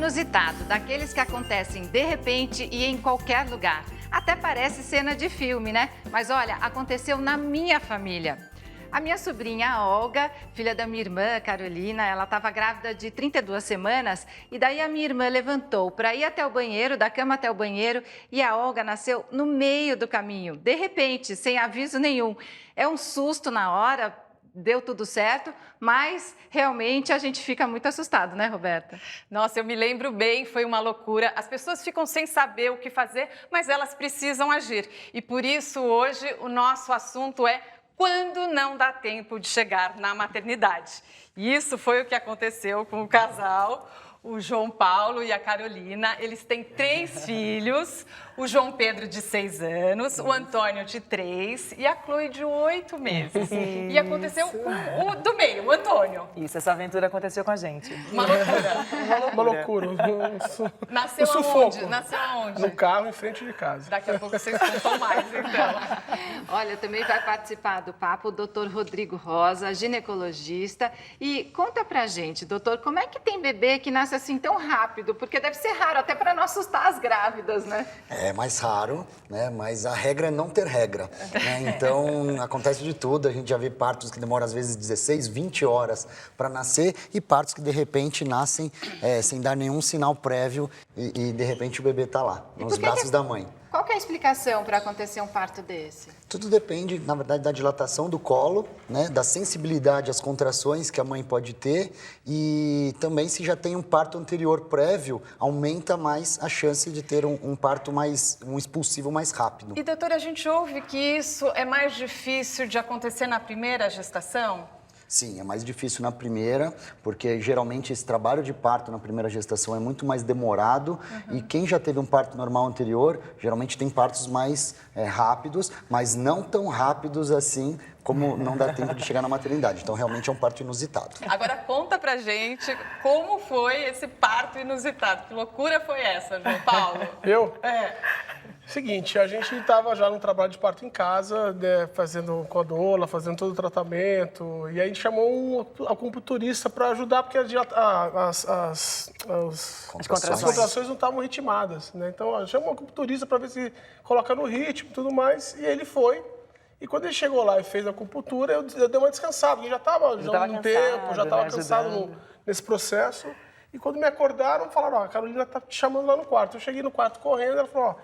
inusitado, daqueles que acontecem de repente e em qualquer lugar. Até parece cena de filme, né? Mas olha, aconteceu na minha família. A minha sobrinha, a Olga, filha da minha irmã, Carolina, ela estava grávida de 32 semanas e daí a minha irmã levantou para ir até o banheiro, da cama até o banheiro, e a Olga nasceu no meio do caminho, de repente, sem aviso nenhum. É um susto na hora, deu tudo certo, mas realmente a gente fica muito assustado, né, Roberta? Nossa, eu me lembro bem, foi uma loucura. As pessoas ficam sem saber o que fazer, mas elas precisam agir. E por isso, hoje, o nosso assunto é quando não dá tempo de chegar na maternidade. E isso foi o que aconteceu com o casal, o João Paulo e a Carolina. Eles têm 3 filhos, o João Pedro de 6 anos, o Antônio de 3 e a Chloe de 8 meses. E aconteceu com o do meio, o Antônio. Isso, essa aventura aconteceu com a gente. Uma loucura. Uma loucura. Nasceu Um sufoco. aonde? Nasceu aonde? No carro, em frente de casa. Daqui a pouco vocês contam mais, então. Olha, também vai participar do papo o doutor Rodrigo Rosa, ginecologista. E conta pra gente, doutor, como é que tem bebê que nasce assim tão rápido? Porque deve ser raro até para não assustar as grávidas, né? É mais raro, né? Mas a regra é não ter regra, né? Então, acontece de tudo. A gente já vê partos que demoram, às vezes, 16, 20 horas para nascer e partos que, de repente, nascem sem dar nenhum sinal prévio e de repente, o bebê está lá, nos braços da mãe. Qual que é a explicação para acontecer um parto desse? Tudo depende, na verdade, da dilatação do colo, né? Da sensibilidade às contrações que a mãe pode ter e também se já tem um parto anterior prévio, aumenta mais a chance de ter um parto um expulsivo mais rápido. E, doutora, a gente ouve que isso é mais difícil de acontecer na primeira gestação? Sim, é mais difícil na primeira, porque geralmente esse trabalho de parto na primeira gestação é muito mais demorado e quem já teve um parto normal anterior, geralmente tem partos mais rápidos, mas não tão rápidos assim como não dá tempo de chegar na maternidade. Então, realmente é um parto inusitado. Agora, conta pra gente como foi esse parto inusitado. Que loucura foi essa, João Paulo? Eu? É. Seguinte, a gente estava já no trabalho de parto em casa, né, fazendo com a doula, fazendo todo o tratamento. E aí a gente chamou um acupunturista para ajudar, porque as contrações não estavam ritmadas, né? Então, a gente chamou um acupunturista para ver se coloca no ritmo e tudo mais. E ele foi. E quando ele chegou lá e fez a acupuntura, eu dei uma descansada, porque já estava já um tempo, já estava cansado nesse processo. E quando me acordaram, falaram, ó, a Carolina está te chamando lá no quarto. Eu cheguei no quarto correndo, ela falou, ó,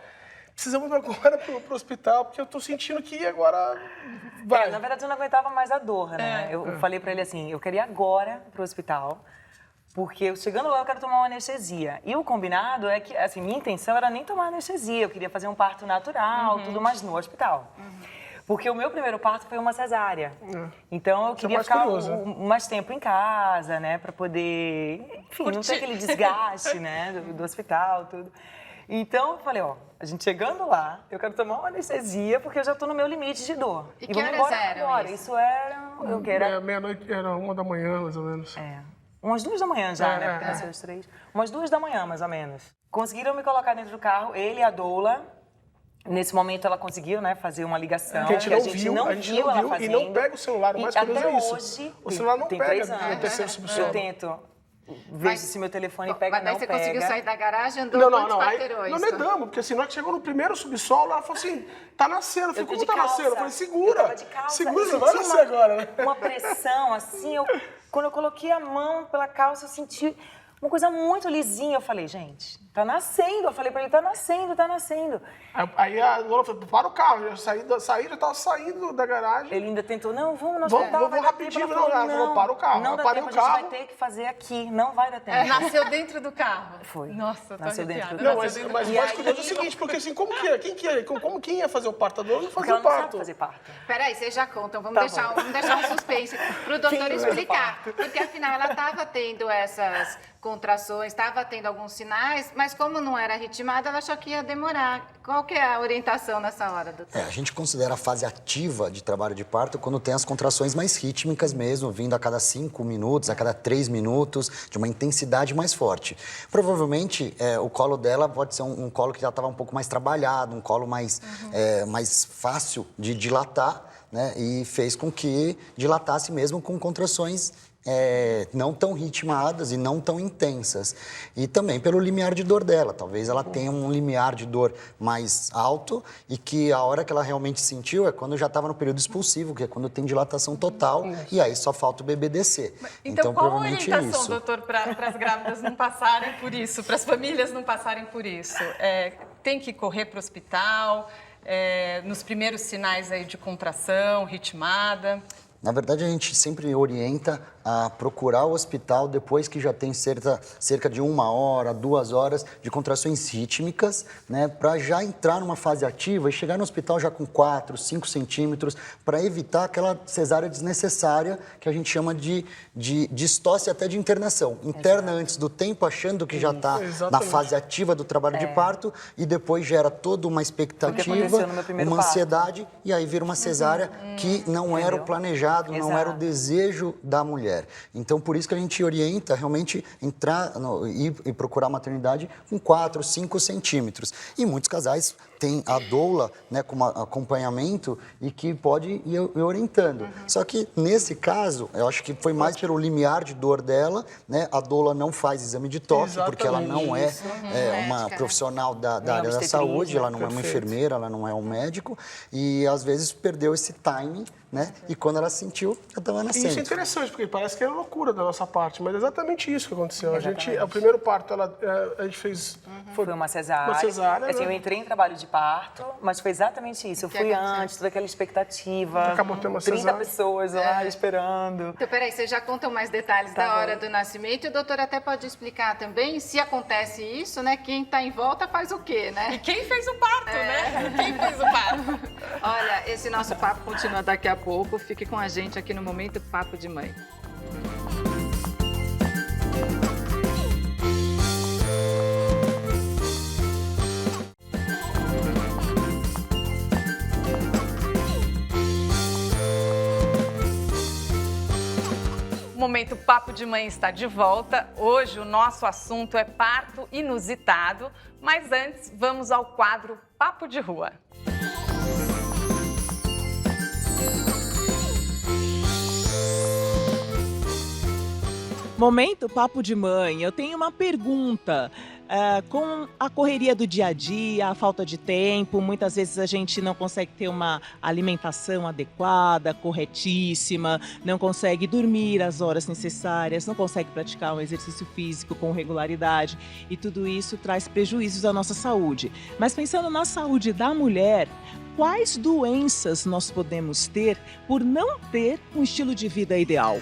precisamos agora pro hospital, porque eu tô sentindo que agora vai. Na verdade, eu não aguentava mais a dor, né? Eu falei pra ele assim, eu queria ir agora pro hospital, porque eu chegando lá eu quero tomar uma anestesia. E o combinado é que, assim, minha intenção era nem tomar anestesia, eu queria fazer um parto natural, tudo mais no hospital. Porque o meu primeiro parto foi uma cesárea. Então, eu queria ficar mais tempo em casa, né? Pra poder, enfim, não ter aquele desgaste, né? Do hospital, tudo. Então, eu falei, ó, a gente chegando lá, eu quero tomar uma anestesia, porque eu já tô no meu limite de dor. E que horas eram agora. Isso era... Meia-noite, era 1h, mais ou menos. Umas 2 da manhã já, né? Porque nasceu às 3. Umas 2 da manhã, mais ou menos. Conseguiram me colocar dentro do carro, ele e a doula. Nesse momento ela conseguiu, né, fazer uma ligação. Que a gente não viu ela fazendo. E não pega o celular, o mais curioso é isso. Hoje, o celular não tem pega 3 anos, no terceiro subsolo. Eu tento ver se meu telefone pega, mas daí não você pega. conseguiu sair da garagem, andou Não. Aí, quarteirões? não medamos, porque assim, na hora que chegou no primeiro subsolo, ela falou assim, tá nascendo. Eu falei, como tá nascendo? Eu falei, segura. Segura, não vai nascer agora, né? Uma pressão, assim, quando eu coloquei a mão pela calça, eu senti uma coisa muito lisinha. Eu falei, gente, tá nascendo. Eu falei pra ele, tá nascendo, tá nascendo. Aí a Lola falou, para o carro. Eu já tava saindo da garagem. Ele ainda tentou, não, vamos no hospital. Vamos rapidinho. Ela falou, para o carro. Não dá tempo, a gente vai ter que fazer aqui. Não vai dar tempo. Nasceu dentro do carro? Foi. Nossa, tô Nasceu dentro do Não, carro. mas o mais curioso é o seguinte, porque assim, quem ia fazer o parto? A Lola não fazia o Ela não sabe parto. fazer parto. Peraí, vocês já contam. Vamos deixar um suspense pro doutor explicar. Porque, afinal, ela estava tendo essas contrações, estava tendo alguns sinais, mas como não era ritmada, ela achou que ia demorar. Qual que é a orientação nessa hora, doutor? A gente considera a fase ativa de trabalho de parto quando tem as contrações mais rítmicas mesmo, vindo a cada 5 minutos, a cada 3 minutos, de uma intensidade mais forte. Provavelmente, o colo dela pode ser um colo que já estava um pouco mais trabalhado, um colo mais fácil de dilatar, né? E fez com que dilatasse mesmo com contrações não tão ritmadas e não tão intensas. E também pelo limiar de dor dela. Talvez ela tenha um limiar de dor mais alto e que a hora que ela realmente sentiu é quando já estava no período expulsivo, que é quando tem dilatação total e aí só falta o bebê descer. Então qual a provavelmente orientação, isso. doutor, para as grávidas não passarem por isso, para as famílias não passarem por isso? Tem que correr para o hospital, nos primeiros sinais aí de contração, ritmada? Na verdade, a gente sempre orienta a procurar o hospital depois que já tem cerca de 1 hora, 2 horas de contrações rítmicas, né, para já entrar numa fase ativa e chegar no hospital já com 4, 5 centímetros, para evitar aquela cesárea desnecessária que a gente chama de distócia até de internação. Interna antes do tempo, achando que já está na fase ativa do trabalho de parto e depois gera toda uma expectativa, uma ansiedade e aí vira uma cesárea que não era o planejado, não era o desejo da mulher. Então, por isso que a gente orienta realmente entrar e procurar a maternidade com 4, 5 centímetros. E muitos casais têm a doula, né, como acompanhamento e que pode ir orientando. Só que, nesse caso, eu acho que foi mais pelo limiar de dor dela, né? A doula não faz exame de toque, porque ela não é uma profissional da área da saúde, ela não é uma enfermeira, ela não é um médico, e às vezes perdeu esse timing, né? E quando ela sentiu, já estava nascendo. Isso é interessante, porque parece que é loucura da nossa parte, mas é exatamente isso que aconteceu. O primeiro parto, a gente fez... Foi uma cesárea. Assim, né? eu entrei em trabalho de parto, mas foi exatamente isso. Eu fui antes, toda aquela expectativa. Acabou tendo uma 30 cesárea. pessoas lá esperando. Então, peraí, vocês já contam mais detalhes da hora do nascimento e o doutor até pode explicar também, se acontece isso, né? Quem está em volta faz o quê, né? E quem fez o parto, né? Quem fez o parto? Olha, esse nosso papo continua daqui a pouco. Fique com a gente aqui no Momento Papo de Mãe. O Momento Papo de Mãe está de volta. Hoje o nosso assunto é parto inusitado, mas antes vamos ao quadro Papo de Rua. Momento Papo de Mãe, eu tenho uma pergunta. Com a correria do dia a dia, a falta de tempo, muitas vezes a gente não consegue ter uma alimentação adequada, corretíssima, não consegue dormir as horas necessárias, não consegue praticar um exercício físico com regularidade e tudo isso traz prejuízos à nossa saúde. Mas pensando na saúde da mulher, quais doenças nós podemos ter por não ter um estilo de vida ideal?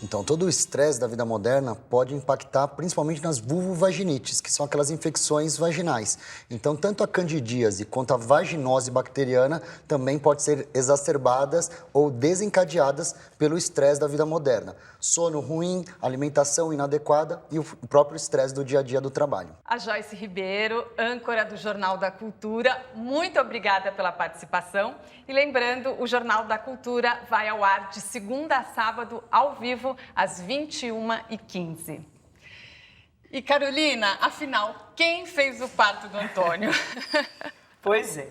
Então, todo o estresse da vida moderna pode impactar principalmente nas vulvovaginites, que são aquelas infecções vaginais. Então, tanto a candidíase quanto a vaginose bacteriana também podem ser exacerbadas ou desencadeadas pelo estresse da vida moderna. Sono ruim, alimentação inadequada e o próprio estresse do dia a dia do trabalho. A Joyce Ribeiro, âncora do Jornal da Cultura, muito obrigada pela participação. E lembrando, o Jornal da Cultura vai ao ar de segunda a sábado, ao vivo, às 21h15. E Carolina, afinal, quem fez o parto do Antônio? Pois é.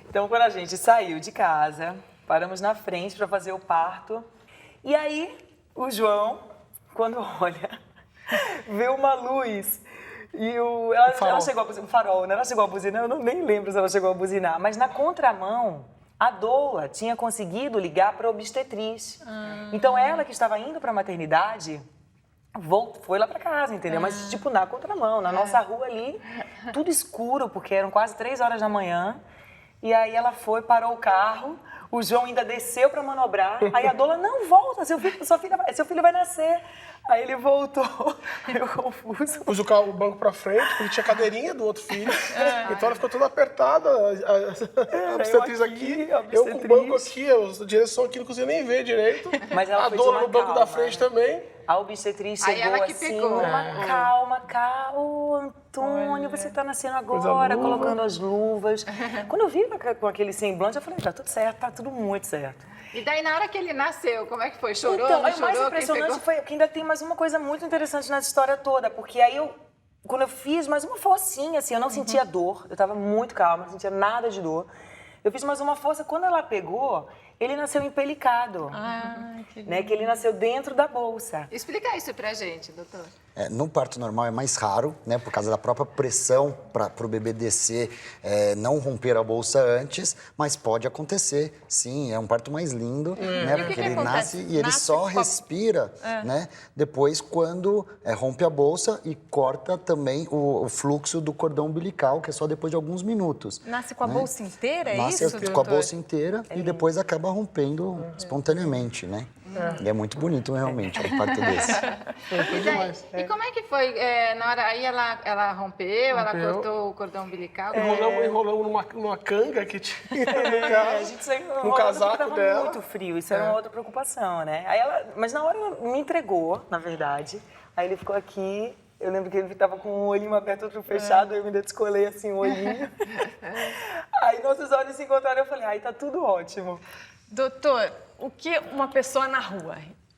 Então, quando a gente saiu de casa, paramos na frente para fazer o parto. E aí, o João, quando olha, vê uma luz. E ela chegou a buzinar, um farol, né? Ela chegou a buzinar, eu nem lembro se ela chegou a buzinar. Mas na contramão, a doula tinha conseguido ligar para a obstetriz. Então, ela que estava indo para a maternidade, foi lá para casa, entendeu? Mas, tipo, na contramão, na nossa rua ali, tudo escuro, porque eram quase 3 horas da manhã. E aí ela foi, parou o carro, o João ainda desceu para manobrar. Aí a doula, não, volta, seu filho vai nascer. Aí ele voltou, eu confuso. Pus o banco pra frente, porque tinha cadeirinha do outro filho. Então ela ficou toda apertada, a obstetriz aqui, eu com o banco aqui, a direção aqui, não conseguia nem ver direito. Mas ela a dona no banco da frente também. A obstetriz chegou ela que assim, pegou. calma, Antônio, você tá nascendo agora, colocando as luvas. Quando eu vi com aquele semblante, eu falei, tá tudo certo, tá tudo muito certo. E daí, na hora que ele nasceu, como é que foi? Chorou, então, não o mais chorou? impressionante foi que ainda tem mais uma coisa muito interessante nessa história toda, porque aí quando eu fiz mais uma forcinha, assim, eu não sentia dor, eu tava muito calma, não sentia nada de dor. Eu fiz mais uma força, quando ela pegou, ele nasceu empelicado. Né, que ele nasceu dentro da bolsa. Explica isso pra gente, doutor. No parto normal é mais raro, né, por causa da própria pressão para o bebê descer, não romper a bolsa antes, mas pode acontecer, sim, é um parto mais lindo, né, E o porque que ele acontece? nasce e ele Nasce só com a- respira, né, depois quando rompe a bolsa e corta também o fluxo do cordão umbilical, que é só depois de alguns minutos. Nasce com a né? bolsa inteira, é Nasce isso, com a doutor? bolsa inteira e depois acaba rompendo espontaneamente, né? E é muito bonito, realmente, um parto desse. E como é que foi? Na hora aí ela rompeu, ela cortou o cordão umbilical? Enrolamos numa canga que tinha no A carro. gente saiu No enrolando casaco porque tava dela. muito frio, isso era uma outra preocupação, né? Aí mas na hora ela me entregou, na verdade. Aí ele ficou aqui, eu lembro que ele estava com um olhinho aberto, outro fechado, eu me descolei assim o olhinho. Aí nossos olhos se encontraram e eu falei, ai, tá tudo ótimo. Doutor, o que uma pessoa na rua,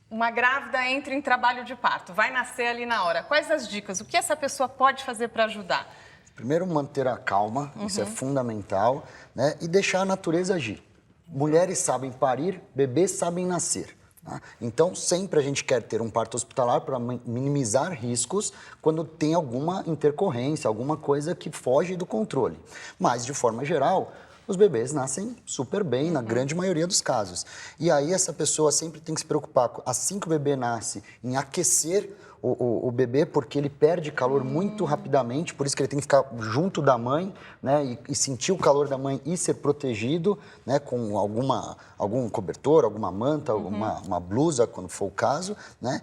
uma grávida entra em trabalho de parto, vai nascer ali na hora, quais as dicas? O que essa pessoa pode fazer para ajudar? Primeiro, manter a calma, isso é fundamental, né? E deixar a natureza agir. Mulheres sabem parir, bebês sabem nascer. Tá? Então, sempre a gente quer ter um parto hospitalar para minimizar riscos quando tem alguma intercorrência, alguma coisa que foge do controle. Mas, de forma geral, os bebês nascem super bem, na grande maioria dos casos. E aí essa pessoa sempre tem que se preocupar, assim que o bebê nasce, em aquecer o bebê, porque ele perde calor muito rapidamente, por isso que ele tem que ficar junto da mãe, né, e sentir o calor da mãe e ser protegido, né, com algum cobertor, alguma manta, uma blusa, quando for o caso, né,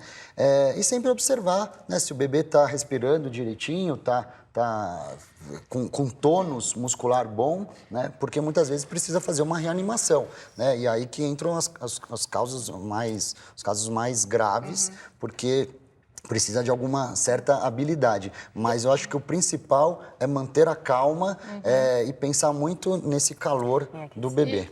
e sempre observar, né, se o bebê está respirando direitinho, está com tônus muscular bom, né? Porque muitas vezes precisa fazer uma reanimação, né? E aí que entram os casos mais graves, porque precisa de alguma certa habilidade. Mas eu acho que o principal é manter a calma e pensar muito nesse calor do bebê.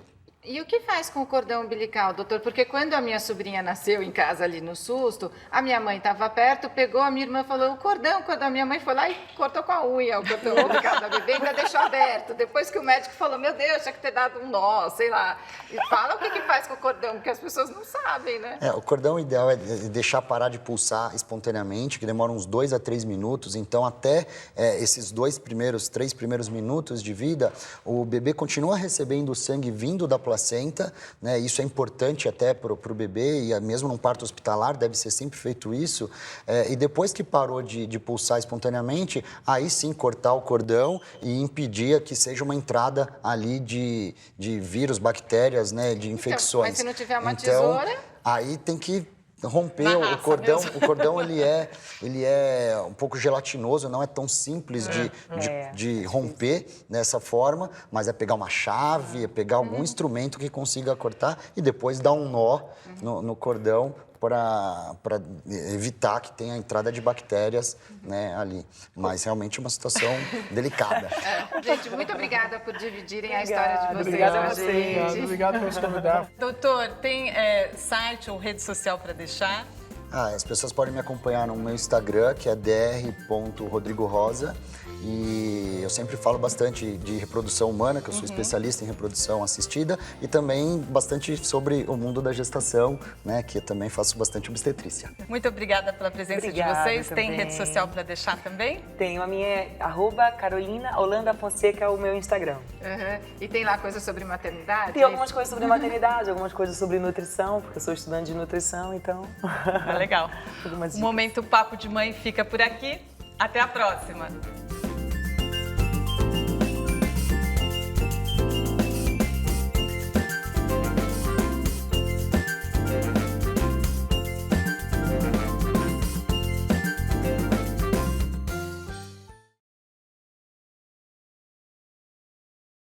E o que faz com o cordão umbilical, doutor? Porque quando a minha sobrinha nasceu em casa ali no susto, a minha mãe estava perto, pegou, a minha irmã falou, o cordão, quando a minha mãe foi lá e cortou com a unha o cordão umbilical da bebê, ainda deixou aberto. Depois que o médico falou, meu Deus, tinha que ter dado um nó, sei lá. E fala o que faz com o cordão, porque as pessoas não sabem, né? O cordão ideal é deixar parar de pulsar espontaneamente, que demora uns 2 a 3 minutos. Então, até esses 3 primeiros minutos de vida, o bebê continua recebendo o sangue vindo da placenta, né? Isso é importante até para o bebê, e mesmo num parto hospitalar deve ser sempre feito isso. E depois que parou de pulsar espontaneamente, aí sim cortar o cordão e impedir que seja uma entrada ali de vírus, bactérias, né? De infecções. Mas se não tiver uma tesoura? Aí tem que romper Na o raça cordão. mesmo. O cordão ele é um pouco gelatinoso, não é tão simples de romper dessa forma, mas é pegar uma chave, é pegar algum instrumento que consiga cortar e depois dar um nó no cordão para evitar que tenha entrada de bactérias, né, ali. Mas realmente é uma situação delicada. Gente, muito obrigada por dividirem a história de vocês Obrigada com a a vocês. gente. Obrigado por nos convidar. Doutor, tem site ou rede social para deixar? As pessoas podem me acompanhar no meu Instagram, que é dr.rodrigorosa. E eu sempre falo bastante de reprodução humana, que eu sou especialista em reprodução assistida, e também bastante sobre o mundo da gestação, né, que eu também faço bastante obstetrícia. Muito obrigada pela presença Obrigada de vocês. Tem também. rede social para deixar também? Tenho a minha Carolina Holanda Fonseca, é o meu Instagram. Uhum. E tem lá coisa sobre maternidade? Tem algumas coisas sobre maternidade, algumas coisas sobre nutrição, porque eu sou estudante de nutrição, então... Legal. Algumas O dicas. Momento Papo de Mãe fica por aqui. Até a próxima.